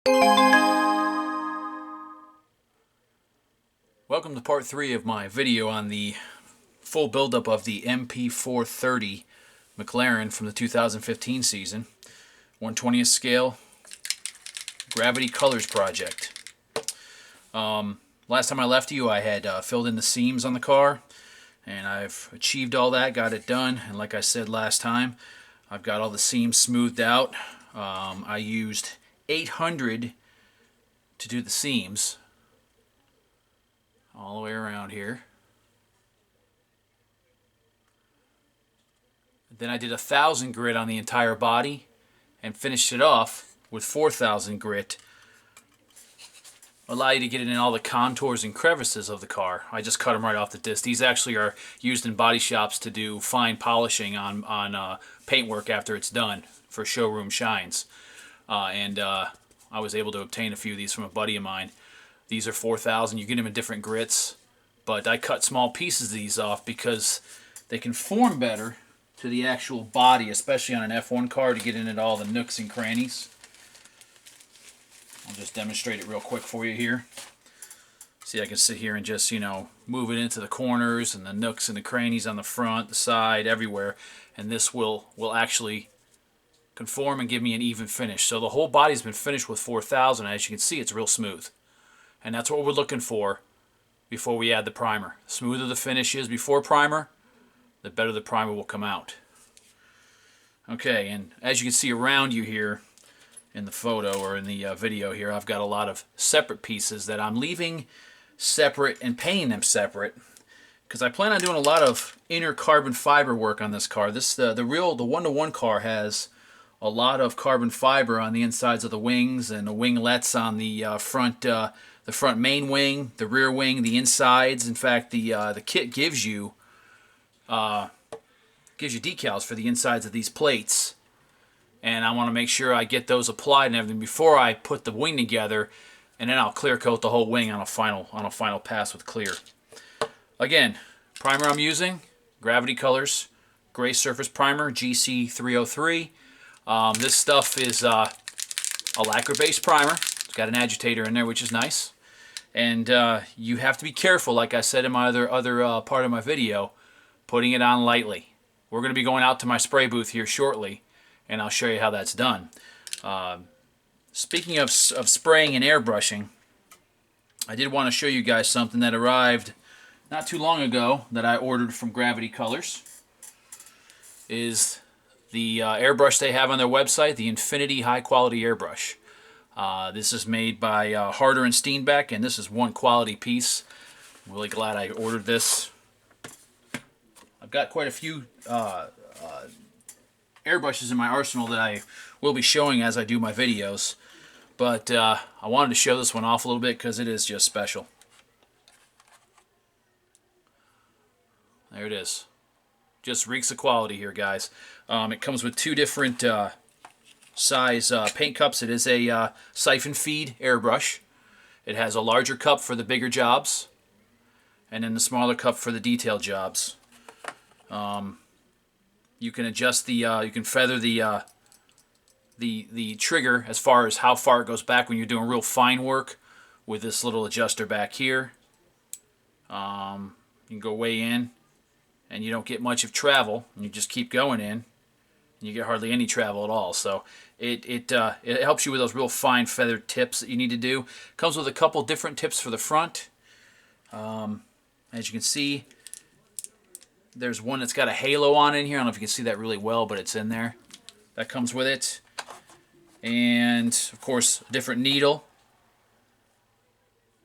Welcome to part 3 of my video on the full buildup of the MP4-30 McLaren from the 2015 season. 1/20th scale Gravity Colors project. Last time I left you, I had filled in the seams on the car, and I've achieved all that, got it done, and like I said last time, I've got all the seams smoothed out. I used 800 to do the seams all the way around here. Then I did 1,000 grit on the entire body and finished it off with 4,000 grit. Allow you to get in all the contours and crevices of the car. I just cut them right off the disc. These actually are used in body shops to do fine polishing on paintwork after it's done for showroom shines. I was able to obtain a few of these from a buddy of mine. These are 4,000. You get them in different grits, but I cut small pieces of these off because they conform better to the actual body, especially on an F1 car, to get into all the nooks and crannies. I'll just demonstrate it real quick for you here. See, I can sit here and just, move it into the corners and the nooks and the crannies on the front, the side, everywhere, and this will actually conform and give me an even finish. So the whole body's been finished with 4,000. As you can see, it's real smooth. And that's what we're looking for before we add the primer. The smoother the finish is before primer, the better the primer will come out. Okay, and as you can see around you here in the photo or in the video here, I've got a lot of separate pieces that I'm leaving separate and painting them separate because I plan on doing a lot of inner carbon fiber work on this car. The one-to-one car has a lot of carbon fiber on the insides of the wings and the winglets on the front main wing, the rear wing, the insides. In fact, the kit gives you decals for the insides of these plates, and I want to make sure I get those applied and everything before I put the wing together, and then I'll clear coat the whole wing on a final pass with clear. Again, primer I'm using, Gravity Colors Gray Surface Primer GC303. This stuff is a lacquer-based primer. It's got an agitator in there, which is nice. And you have to be careful, like I said in my other part of my video, putting it on lightly. We're going to be going out to my spray booth here shortly, and I'll show you how that's done. Speaking of spraying and airbrushing, I did want to show you guys something that arrived not too long ago that I ordered from Gravity Colors. Is the airbrush they have on their website, the Infinity High Quality Airbrush. This is made by Harder and Steenbeck, and this is one quality piece. I'm really glad I ordered this. I've got quite a few airbrushes in my arsenal that I will be showing as I do my videos, but I wanted to show this one off a little bit because it is just special. There it is. Just reeks of quality here, guys. It comes with two different size paint cups. It is a siphon feed airbrush. It has a larger cup for the bigger jobs, and then the smaller cup for the detail jobs. You can adjust the, you can feather the trigger as far as how far it goes back when you're doing real fine work with this little adjuster back here. You can go way in, and you don't get much of travel, and you just keep going in, and you get hardly any travel at all. So it helps you with those real fine feathered tips that you need to do. Comes with a couple different tips for the front. As you can see, there's one that's got a halo on in here. I don't know if you can see that really well, but it's in there. That comes with it. And, of course, a different needle.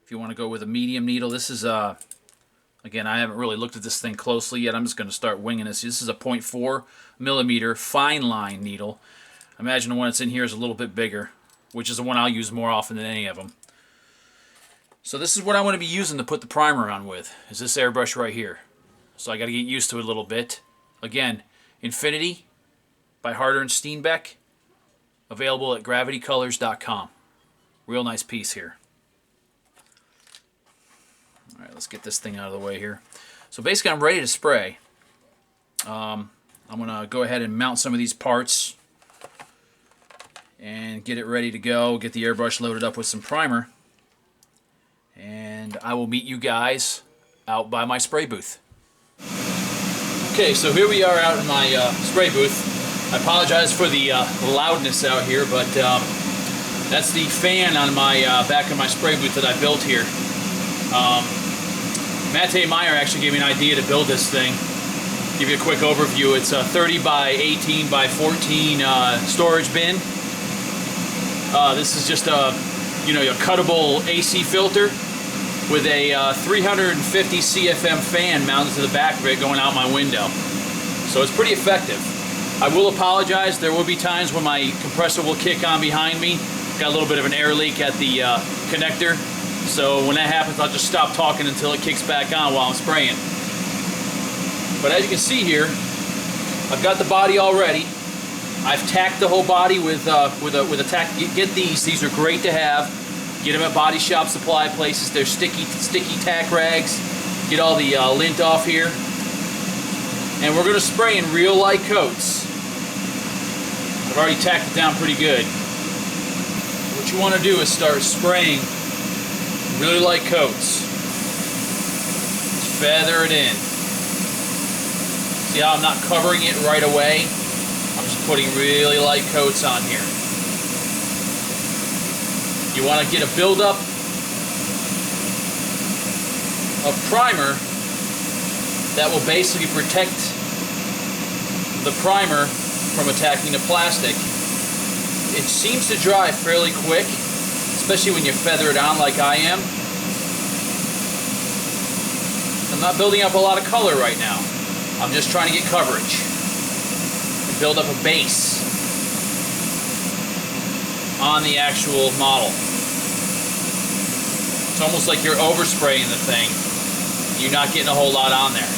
If you want to go with a medium needle. This is, again, I haven't really looked at this thing closely yet. I'm just going to start winging this. This is a 0.4 millimeter fine line needle. I imagine the one that's in here is a little bit bigger, which is the one I'll use more often than any of them. So this is what I want to be using to put the primer on with, is this airbrush right here. So I got to get used to it a little bit. Again, Infinity by Harder and Steenbeck, available at gravitycolors.com. Real nice piece here. All right, let's get this thing out of the way here. So basically, I'm ready to spray. I'm going to go ahead and mount some of these parts and get it ready to go, get the airbrush loaded up with some primer, and I will meet you guys out by my spray booth. Okay, so here we are out in my spray booth. I apologize for the loudness out here, but that's the fan on my back of my spray booth that I built here. Mate Meyer actually gave me an idea to build this thing. Give you a quick overview. It's a 30 by 18 by 14 storage bin. This is just a a cuttable AC filter with a 350 CFM fan mounted to the back of it going out my window. So it's pretty effective. I will apologize. There will be times when my compressor will kick on behind me. Got a little bit of an air leak at the connector. So when that happens, I'll just stop talking until it kicks back on while I'm spraying. But as you can see here, I've got the body all ready. I've tacked the whole body with a tack. Get these. These are great to have. Get them at body shop supply places. They're sticky tack rags. Get all the lint off here. And we're going to spray in real light coats. I've already tacked it down pretty good. What you want to do is start spraying really light coats. Just feather it in. See how I'm not covering it right away? I'm just putting really light coats on here. You want to get a buildup of primer that will basically protect the primer from attacking the plastic. It seems to dry fairly quick, especially when you feather it on like I am. I'm not building up a lot of color right now. I'm just trying to get coverage and build up a base on the actual model. It's almost like you're overspraying the thing. You're not getting a whole lot on there.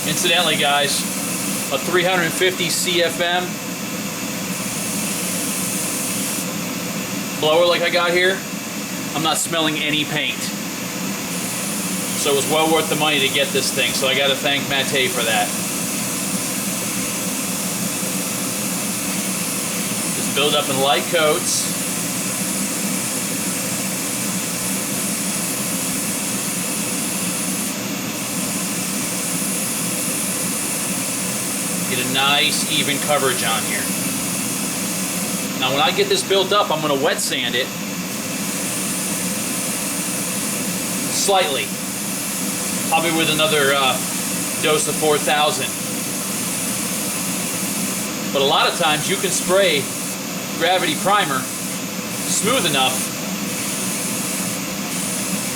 Incidentally, guys, a 350 CFM blower like I got here, I'm not smelling any paint. So it was well worth the money to get this thing, so I got to thank Mate for that. Just build up in light coats. Get a nice even coverage on here. Now when I get this built up, I'm going to wet sand it slightly. Probably with another dose of 4,000. But a lot of times you can spray gravity primer smooth enough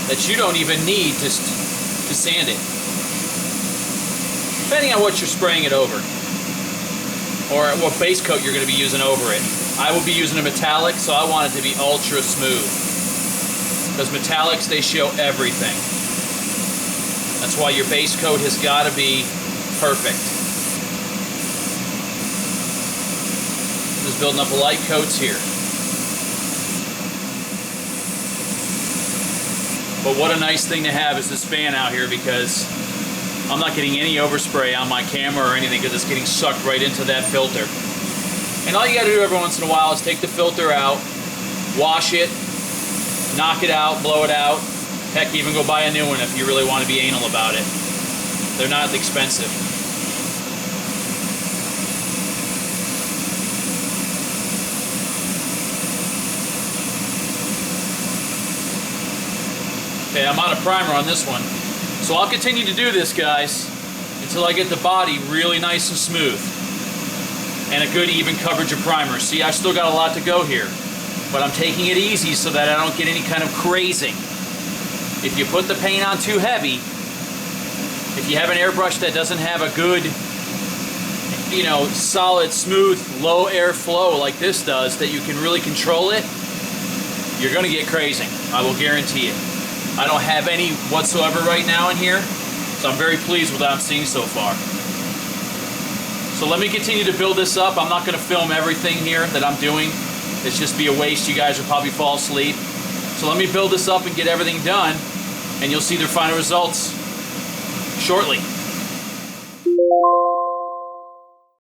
that you don't even need to sand it. Depending on what you're spraying it over, or what base coat you're going to be using over it. I will be using a metallic, so I want it to be ultra smooth. Because metallics, they show everything. That's why your base coat has got to be perfect. Just building up light coats here. But what a nice thing to have is this fan out here, because I'm not getting any overspray on my camera or anything because it's getting sucked right into that filter. And all you got to do every once in a while is take the filter out, wash it, knock it out, blow it out. Heck, even go buy a new one if you really want to be anal about it. They're not expensive. Okay, I'm out of primer on this one. So I'll continue to do this, guys, until I get the body really nice and smooth. And a good even coverage of primer. See, I've still got a lot to go here. But I'm taking it easy so that I don't get any kind of crazing. If you put the paint on too heavy, if you have an airbrush that doesn't have a good, solid, smooth, low air flow like this does, that you can really control it, you're going to get crazing. I will guarantee it. I don't have any whatsoever right now in here, so I'm very pleased with what I'm seeing so far. So let me continue to build this up. I'm not going to film everything here that I'm doing. It's just be a waste. You guys will probably fall asleep. So let me build this up and get everything done, and you'll see the final results shortly.